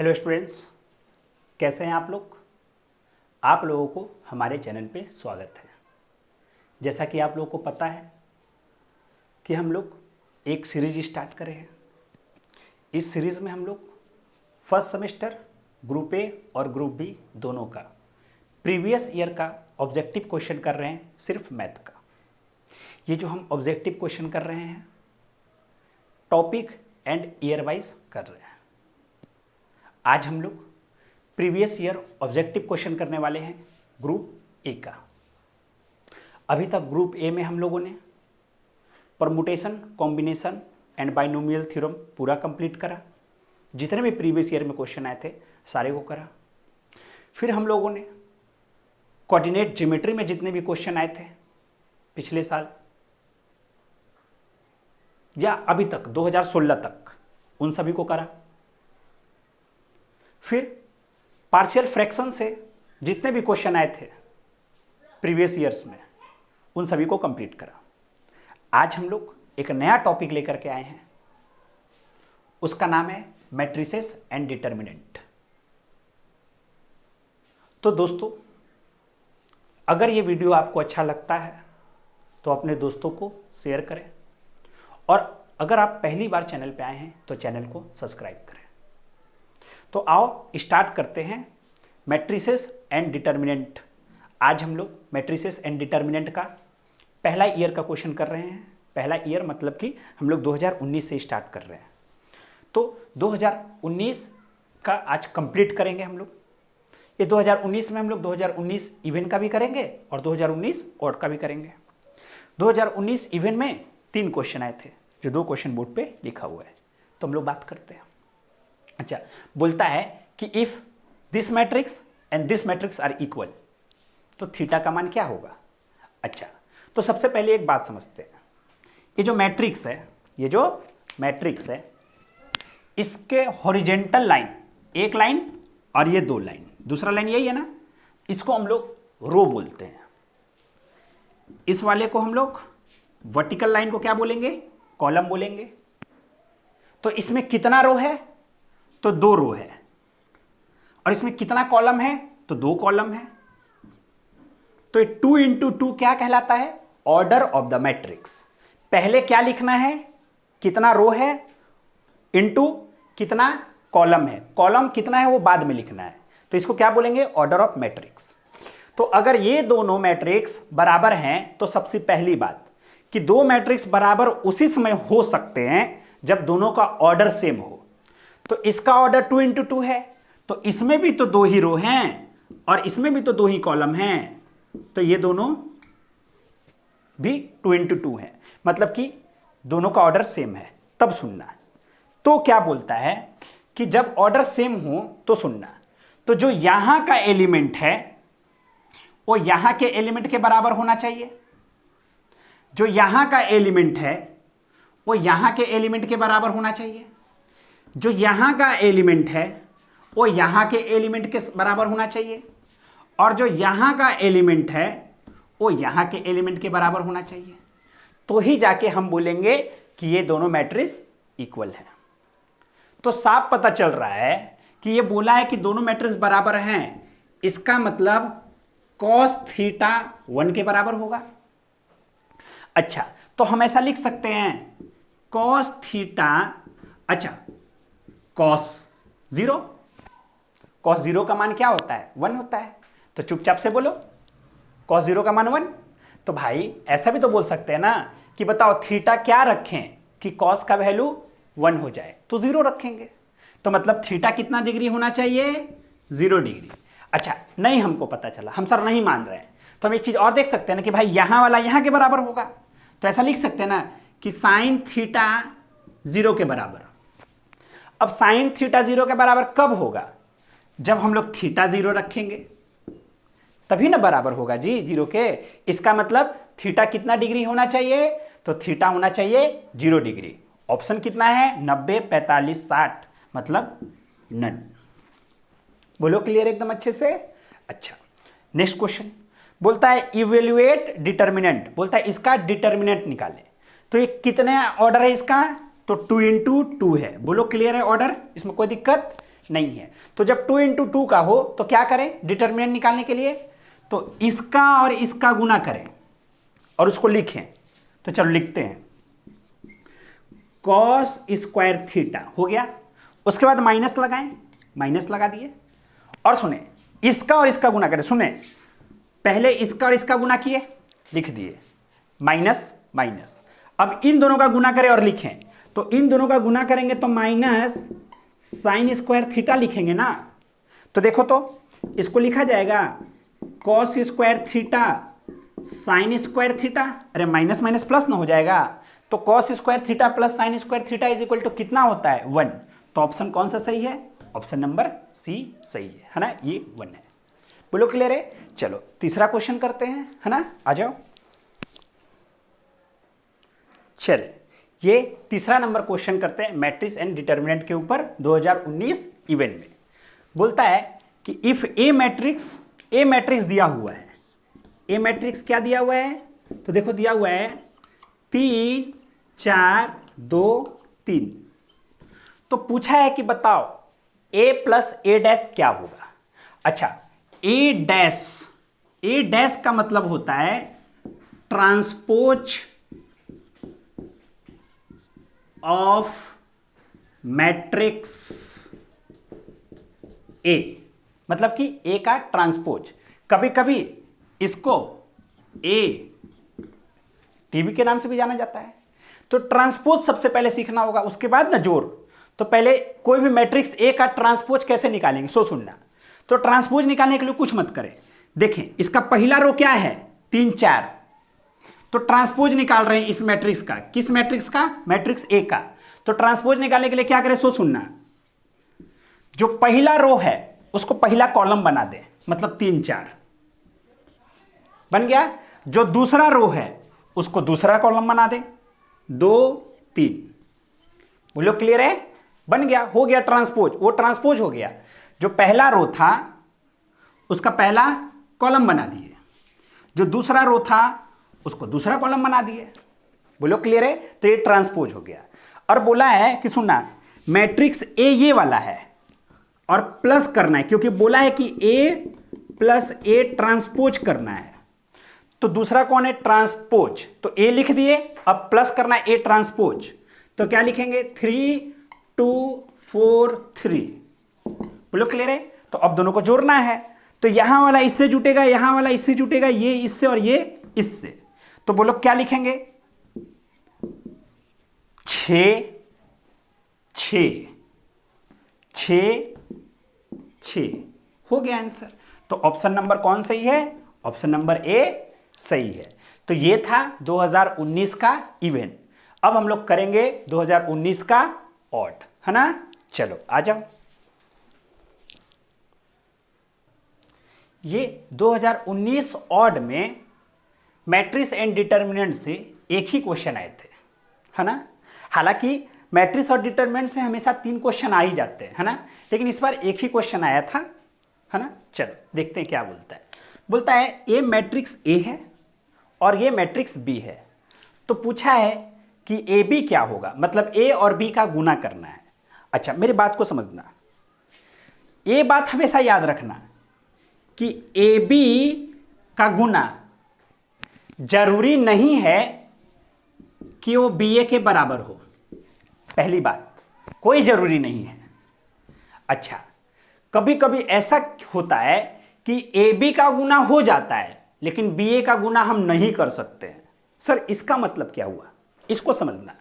Hello students, कैसे हैं आप लोग। आप लोगों को हमारे चैनल पे स्वागत है। जैसा कि आप लोगों को पता है कि हम लोग एक सीरीज स्टार्ट करे हैं। इस सीरीज़ में हम लोग फर्स्ट सेमेस्टर ग्रुप ए और ग्रुप बी दोनों का प्रीवियस ईयर का ऑब्जेक्टिव क्वेश्चन कर रहे हैं, सिर्फ मैथ का। ये जो हम ऑब्जेक्टिव क्वेश्चन कर रहे हैं टॉपिक एंड ईयर वाइज कर रहे हैं। आज हम लोग प्रीवियस ईयर ऑब्जेक्टिव क्वेश्चन करने वाले हैं ग्रुप ए का। अभी तक ग्रुप ए में हम लोगों ने permutation, combination and binomial theorem पूरा कंप्लीट करा। जितने भी प्रीवियस ईयर में क्वेश्चन आए थे सारे को करा। फिर हम लोगों ने कोऑर्डिनेट ज्योमेट्री में जितने भी क्वेश्चन आए थे पिछले साल या अभी तक 2016 तक, उन सभी को करा। फिर पार्शियल फ्रैक्शन से जितने भी क्वेश्चन आए थे प्रीवियस ईयर्स में, उन सभी को कंप्लीट करा। आज हम लोग एक नया टॉपिक लेकर के आए हैं, उसका नाम है मैट्रिसेस एंड डिटर्मिनेंट। तो दोस्तों, अगर ये वीडियो आपको अच्छा लगता है तो अपने दोस्तों को शेयर करें, और अगर आप पहली बार चैनल पे आए हैं तो चैनल को सब्सक्राइब करें। तो आओ स्टार्ट करते हैं मैट्रिसेस एंड डिटर्मिनेंट। आज हम लोग मैट्रिसेस एंड डिटर्मिनेंट का पहला ईयर का क्वेश्चन कर रहे हैं। पहला ईयर मतलब कि हम लोग 2019 से स्टार्ट कर रहे हैं। तो 2019 का आज कंप्लीट करेंगे हम लोग। ये 2019 में हम लोग 2019 इवेंट का भी करेंगे और 2019 ऑड का भी करेंगे। 2019 इवेंट में 3 क्वेश्चन आए थे, जो 2 क्वेश्चन बोर्ड पे लिखा हुआ है। तो हम लोग बात करते हैं। अच्छा, बोलता है कि if this matrix and this matrix are equal, तो थीटा का मान क्या होगा। अच्छा, तो सबसे पहले एक बात समझते हैं। ये जो मैट्रिक्स है, इसके हॉरिजेंटल लाइन एक लाइन और ये 2 लाइन, दूसरा लाइन यही है ना, इसको हम लोग रो बोलते हैं। इस वाले को हम लोग वर्टिकल लाइन को क्या बोलेंगे, कॉलम बोलेंगे। तो इसमें कितना रो है, तो 2 रो है। और इसमें कितना कॉलम है, तो 2 कॉलम है। तो ये 2 इंटू 2 क्या कहलाता है, ऑर्डर ऑफ द मैट्रिक्स। पहले क्या लिखना है, कितना रो है इंटू कितना कॉलम है। कॉलम कितना है वो बाद में लिखना है। तो इसको क्या बोलेंगे, ऑर्डर ऑफ मैट्रिक्स। तो अगर ये दोनों मैट्रिक्स बराबर हैं, तो सबसे पहली बात कि 2 मैट्रिक्स बराबर उसी समय हो सकते हैं जब दोनों का ऑर्डर सेम हो। तो इसका ऑर्डर 2 इंटू 2 है, तो इसमें भी तो 2 ही रो हैं और इसमें भी तो 2 ही कॉलम हैं। तो ये दोनों भी 2 इंटू 2 है, मतलब कि दोनों का ऑर्डर सेम है। तब सुनना। तो क्या बोलता है कि जब ऑर्डर सेम हो तो सुनना। तो जो यहां का एलिमेंट है वो यहां के एलिमेंट के बराबर होना चाहिए। जो यहां का एलिमेंट है वो यहां के एलिमेंट के बराबर होना चाहिए। जो यहां का एलिमेंट है वो यहां के एलिमेंट के बराबर होना चाहिए। और जो यहां का एलिमेंट है वो यहां के एलिमेंट के बराबर होना चाहिए। तो ही जाके हम बोलेंगे कि ये दोनों मैट्रिक्स इक्वल है। तो साफ पता चल रहा है कि ये बोला है कि दोनों मैट्रिक्स बराबर हैं, इसका मतलब cos थीटा 1 के बराबर होगा। अच्छा, तो हम ऐसा लिख सकते हैं cos थीटा, अच्छा cos 0 का मान क्या होता है, 1 होता है। तो चुपचाप से बोलो cos 0 का मान 1। तो भाई ऐसा भी तो बोल सकते हैं ना कि बताओ थीटा क्या रखें कि cos का वैल्यू 1 हो जाए, तो 0 रखेंगे। तो मतलब थीटा कितना डिग्री होना चाहिए, 0 डिग्री। अच्छा, नहीं हमको पता चला, हम सर नहीं मान रहे हैं, तो हम एक चीज और देख सकते हैं ना कि भाई यहां वाला यहां के बराबर होगा। तो ऐसा लिख सकते हैं ना कि साइन थीटा 0 के बराबर। अब साइन थीटा 0 के बराबर कब होगा, जब हम लोग थीटा 0 रखेंगे, तभी ना बराबर होगा जी 0 के। इसका मतलब थीटा कितना डिग्री होना चाहिए, तो थीटा होना चाहिए 0 डिग्री। ऑप्शन कितना है, 90, 45, 60, मतलब नन। बोलो क्लियर एकदम अच्छे से। अच्छा, नेक्स्ट क्वेश्चन बोलता है इवेल्युएट डिटर्मिनेंट। बोलता है इसका डिटर्मिनेंट निकाले। तो ये कितने ऑर्डर है इसका, तो 2 इंटू 2 है। बोलो क्लियर है ऑर्डर, इसमें कोई दिक्कत नहीं है। तो जब 2 इंटू 2 का हो तो क्या करें डिटर्मिनेंट निकालने के लिए, तो इसका और इसका गुना करें और उसको लिखें। तो चलो लिखते हैं, कॉस स्क्वायर थीटा हो गया, उसके बाद माइनस लगाएं, माइनस लगा दिए, और सुने इसका और इसका गुना करें। सुने पहले इसका और इसका गुना किए, लिख दिए माइनस माइनस। अब इन दोनों का गुना करें और लिखें, तो इन दोनों का गुना करेंगे तो माइनस साइन स्क्वायर थीटा लिखेंगे ना। तो देखो तो इसको लिखा जाएगा cos square theta sine square theta, अरे माइनस माइनस प्लस ना हो जाएगा। तो cos square theta plus sine square theta is equal to कितना होता है 1। तो ऑप्शन कौन सा सही है, ऑप्शन नंबर सी सही है ना, ये 1 है। बोलो क्लियर है। चलो तीसरा क्वेश्चन करते हैं, है ना, आ जाओ। चलिए ये तीसरा नंबर क्वेश्चन करते हैं मैट्रिक्स एंड डिटर्मिनेंट के ऊपर 2019 इवेंट में। बोलता है कि इफ ए मैट्रिक्स दिया हुआ है, ए मैट्रिक्स क्या दिया हुआ है, तो देखो दिया हुआ है 3 4 2 3। तो पूछा है कि बताओ a प्लस ए डैश क्या होगा। अच्छा ए डैश का मतलब होता है ट्रांसपोज ऑफ मैट्रिक्स ए, मतलब कि ए का ट्रांसपोज। कभी कभी इसको ए टीबी के नाम से भी जाना जाता है। तो ट्रांसपोज सबसे पहले सीखना होगा, उसके बाद ना जोड़। तो पहले कोई भी मैट्रिक्स ए का ट्रांसपोज कैसे निकालेंगे सो सुनना। तो ट्रांसपोज निकालने के लिए कुछ मत करें, देखें इसका पहला रो क्या है 3 4, तो ट्रांसपोज निकाल रहे हैं इस मैट्रिक्स का। किस मैट्रिक्स का, मैट्रिक्स ए का। तो ट्रांसपोज निकालने के लिए क्या करें सो सुनना, जो पहला रो है उसको पहला कॉलम बना दे, मतलब 3 4 बन गया। जो दूसरा रो है उसको दूसरा कॉलम बना दे 2 3। बोलो क्लियर है, बन गया, हो गया ट्रांसपोज, वो ट्रांसपोज हो गया। जो पहला रो था उसका पहला कॉलम बना दिए, जो दूसरा रो था उसको दूसरा कॉलम बना दिए। बोलो क्लियर है, तो ये ट्रांसपोज हो गया। और बोला है कि सुनना मैट्रिक्स ए ये वाला है और प्लस करना है, क्योंकि बोला है कि ए प्लस ए ट्रांसपोज करना है। तो दूसरा कौन है ट्रांसपोज, तो ए लिख दिए, अब प्लस करना है ए ट्रांसपोज। तो क्या लिखेंगे 3 2 4 3। बोलो क्लियर है। तो अब दोनों को जोड़ना है, तो यहां वाला इससे जुटेगा, यहां वाला इससे जुटेगा, ये इससे और ये इससे। तो बोलो क्या लिखेंगे 6 6 6 6, हो गया आंसर। तो ऑप्शन नंबर कौन सही है, ऑप्शन नंबर ए सही है। तो ये था 2019 का इवेंट। अब हम लोग करेंगे 2019 का ऑड, है ना। चलो आ जाओ। ये 2019 ऑड में मैट्रिक्स एंड डिटर्मिनेंट से एक ही क्वेश्चन आए थे, है ना। हालांकि मैट्रिक्स और डिटर्मिनेंट से हमेशा 3 क्वेश्चन आ ही जाते हैं, है ना, लेकिन इस बार एक ही क्वेश्चन आया था, है ना। चलो देखते हैं क्या बोलता है। बोलता है ए मैट्रिक्स ए है और ये मैट्रिक्स बी है। तो पूछा है कि ए बी क्या होगा, मतलब ए और बी का गुना करना है। अच्छा मेरी बात को समझना, ये बात हमेशा याद रखना कि ए बी का गुना जरूरी नहीं है कि वो बी ए के बराबर हो। पहली बात, कोई जरूरी नहीं है। अच्छा कभी कभी ऐसा होता है कि ए बी का गुना हो जाता है लेकिन बी ए का गुना हम नहीं कर सकते हैं। सर इसका मतलब क्या हुआ, इसको समझना।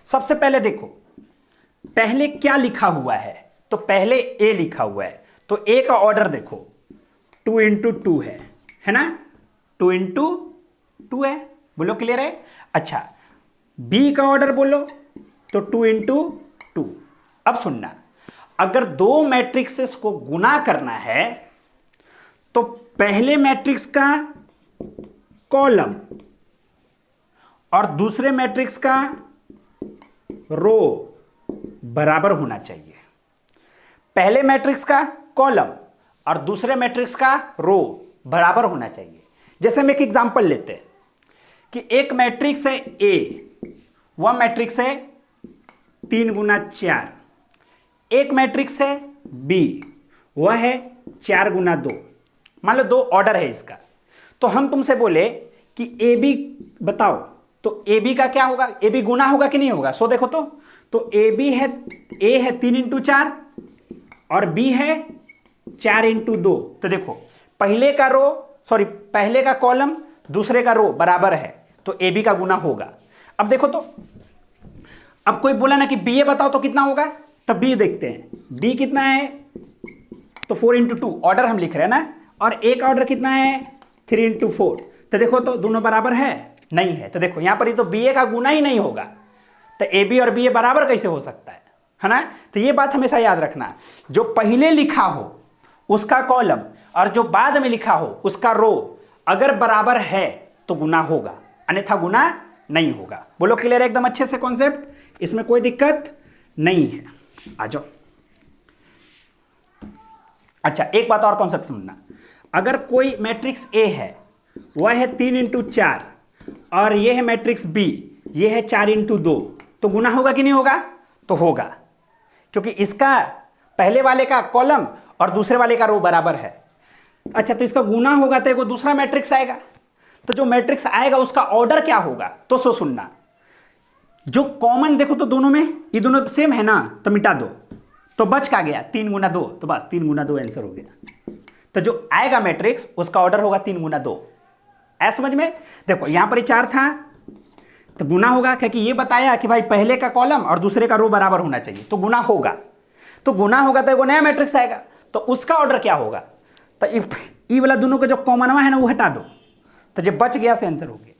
सबसे पहले देखो पहले क्या लिखा हुआ है, तो पहले ए लिखा हुआ है, तो ए का ऑर्डर देखो 2 इंटू 2 है ना, 2 इंटू 2 है। बोलो क्लियर है। अच्छा बी का ऑर्डर बोलो तो 2 इंटू 2। अब सुनना, अगर दो मैट्रिक्सेस को गुना करना है तो पहले मैट्रिक्स का कॉलम और दूसरे मैट्रिक्स का रो बराबर होना चाहिए। पहले मैट्रिक्स का कॉलम और दूसरे मैट्रिक्स का रो बराबर होना चाहिए। जैसे हम एक एग्जांपल लेते हैं कि एक मैट्रिक्स है ए, वह मैट्रिक्स है 3 गुना 4। एक मैट्रिक्स है बी वह है 4 गुना 2। मान लो 2 ऑर्डर है इसका, तो हम तुमसे बोले कि ए बी बताओ, तो ए बी का क्या होगा, ए बी गुना होगा कि नहीं होगा? सो देखो तो ए बी है, ए है 3 इंटू 4 और बी है 4 इंटू 2। तो देखो पहले का कॉलम दूसरे का रो बराबर है, तो ए बी का गुना होगा। अब देखो तो, अब कोई बोला ना कि बी ए बताओ तो कितना होगा, तब बी देखते हैं, बी कितना है, तो 4 इंटू 2 ऑर्डर हम लिख रहे हैं ना, और ए का ऑर्डर कितना है 3 इंटू 4। तो देखो तो दोनों बराबर है, नहीं है, तो देखो यहां पर ही तो बी ए का गुना ही नहीं होगा, तो ए बी और बी ए बराबर कैसे हो सकता है ना? तो ये बात हमेशा याद रखना, जो पहले लिखा हो उसका कॉलम और जो बाद में लिखा हो उसका रो अगर बराबर है तो गुना होगा, अन्यथा गुना नहीं होगा। बोलो क्लियर है एकदम अच्छे से कॉन्सेप्ट, इसमें कोई दिक्कत नहीं है। आ जाओ। अच्छा एक बात और कॉन्सेप्ट समझना, अगर कोई मैट्रिक्स ए है वह है 3 इंटू 4 और यह है मैट्रिक्स बी, यह है 4 इंटू 2, तो गुना होगा कि नहीं होगा? तो होगा, क्योंकि इसका पहले वाले का कॉलम और दूसरे वाले का रो बराबर है। अच्छा तो इसका गुना होगा तो एक दूसरा मैट्रिक्स आएगा, तो जो मैट्रिक्स आएगा उसका ऑर्डर क्या होगा? तो सो सुनना, जो कॉमन देखो तो दोनों में ये दोनों सेम है ना, तो मिटा दो, तो बच का गया 3 गुना 2, तो बस 3 गुना 2 आंसर हो गया। तो जो आएगा मैट्रिक्स उसका ऑर्डर होगा 3 गुना 2। ऐसा समझ में? देखो यहां पर 4 था तो गुना होगा, क्योंकि ये बताया कि भाई पहले का कॉलम और दूसरे का रो बराबर होना चाहिए, तो गुना होगा। तो गुना होगा तो एक नया मैट्रिक्स आएगा, तो उसका ऑर्डर क्या होगा? तो ई वाला दोनों का जो कॉमनवा है ना वो हटा दो, तो जब बच गया से आंसर हो गया।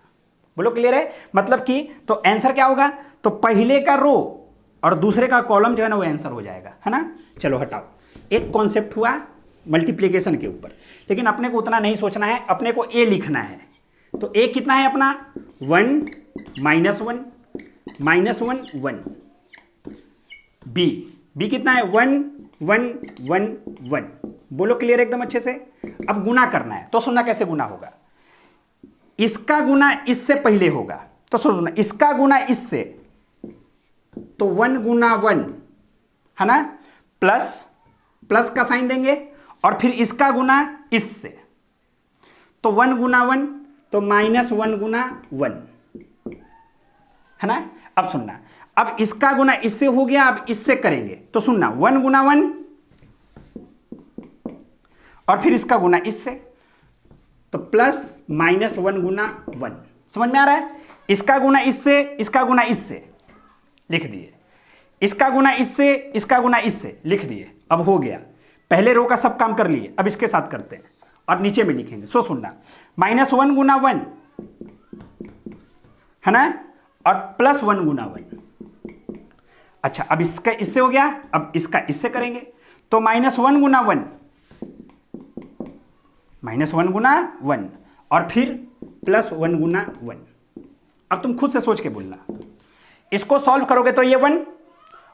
बोलो क्लियर है? मतलब कि तो आंसर क्या होगा? तो पहले का रो और दूसरे का कॉलम जो है ना वो आंसर हो जाएगा, है ना? चलो हटाओ। एक कॉन्सेप्ट हुआ मल्टीप्लिकेशन के ऊपर, लेकिन अपने को उतना नहीं सोचना है, अपने को ए लिखना है। तो ए कितना है अपना? 1 -1 -1 1। बी कितना है? 1 1 1 1। बोलो क्लियर एकदम अच्छे से। अब गुना करना है, तो सुनना कैसे गुना होगा। इसका गुना इससे पहले होगा, तो सुनना, इसका गुना इससे, तो 1 गुना 1 है ना, प्लस का साइन देंगे, और फिर इसका गुना इससे, तो 1 गुना 1 तो -1 गुना 1, है ना? अब सुनना, अब इसका गुना इससे हो गया, अब इससे करेंगे, तो सुनना 1 गुना 1 और फिर इसका गुना इससे, तो +-1 गुना 1। समझ में आ रहा है? इसका गुना इससे, इसका गुना इससे लिख दिए, इसका गुना इससे, इसका गुना इससे लिख दिए। अब हो गया, पहले रो का सब काम कर लिए, अब इसके साथ करते हैं और नीचे में लिखेंगे। सो सुनना, -1 गुना 1 है ना, और +1 गुना 1। अच्छा अब इसका इससे हो गया, अब इसका इससे करेंगे, तो -1 गुना 1 -1 गुना 1 और फिर +1 गुना 1। अब तुम खुद से सोच के बोलना, इसको सॉल्व करोगे तो ये 1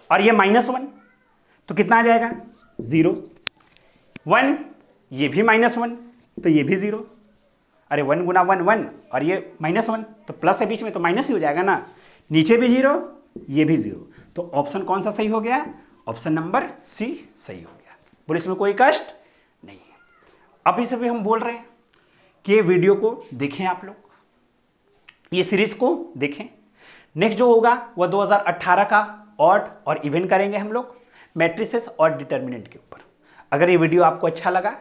और ये -1, तो कितना आ जाएगा? 0। 1, ये भी -1 तो ये भी 0। अरे 1 गुना 1 1 और ये -1, तो प्लस है बीच में तो माइनस ही हो जाएगा ना। नीचे भी 0, ये भी 0, तो ऑप्शन कौन सा सही हो गया? ऑप्शन नंबर सी सही हो गया। बोले इसमें कोई कष्ट नहीं है। अभी से भी हम बोल रहे हैं कि ये वीडियो को देखें, आप लोग ये सीरीज को देखें। नेक्स्ट जो होगा वह 2018 का ऑड और इवन करेंगे हम लोग मैट्रिसेस और डिटर्मिनेंट के ऊपर। अगर ये वीडियो आपको अच्छा लगा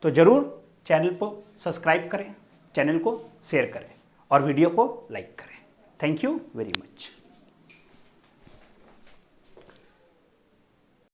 तो जरूर चैनल को सब्सक्राइब करें, चैनल को शेयर करें और वीडियो को लाइक करें। Thank you very much.